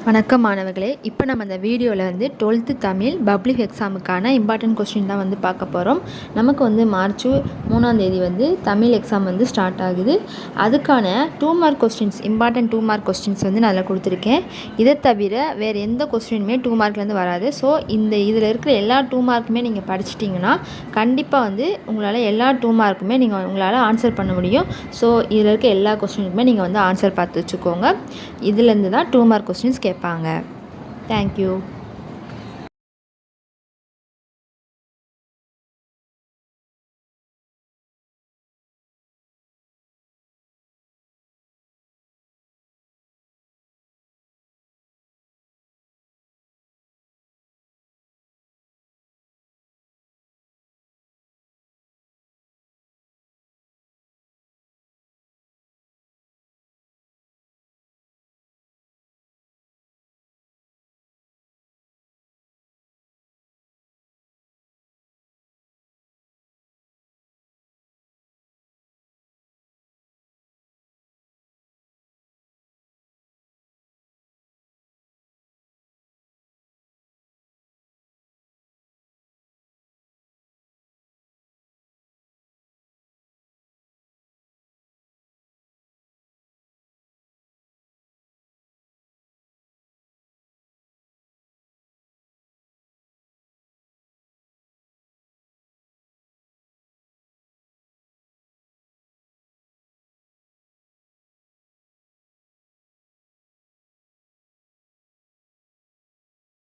வணக்கம் மாணவர்களே, இப்போ நம்ம இந்த வீடியோவில் வந்து 12th தமிழ் பப்ளிக் எக்ஸாமுக்கான இம்பார்ட்டன்ட் கொஸ்டின் தான் வந்து பார்க்க போகிறோம். நமக்கு வந்து மார்ச் 3ஆம் தேதி வந்து தமிழ் எக்ஸாம் வந்து ஸ்டார்ட் ஆகுது. அதுக்கான 2 mark questions, important 2 mark questions வந்து நான் அதில் கொடுத்துருக்கேன். இதை தவிர வேறு எந்த கொஸ்டினுமே 2 மார்க்லேருந்து வராது. ஸோ இதில் இருக்கிற எல்லா 2 மார்க்குமே நீங்கள் படிச்சிட்டிங்கன்னா கண்டிப்பாக வந்து உங்களால் எல்லா 2 மார்க்குமே உங்களால் ஆன்சர் பண்ண முடியும். ஸோ இதில் இருக்க எல்லா கொஸ்டினுக்குமே நீங்கள் வந்து ஆன்சர் பார்த்து வச்சுக்கோங்க. இதுலேருந்து தான் 2 மார்க் கொஸ்டின்ஸ் கேட்பாங்க. தேங்க்யூ.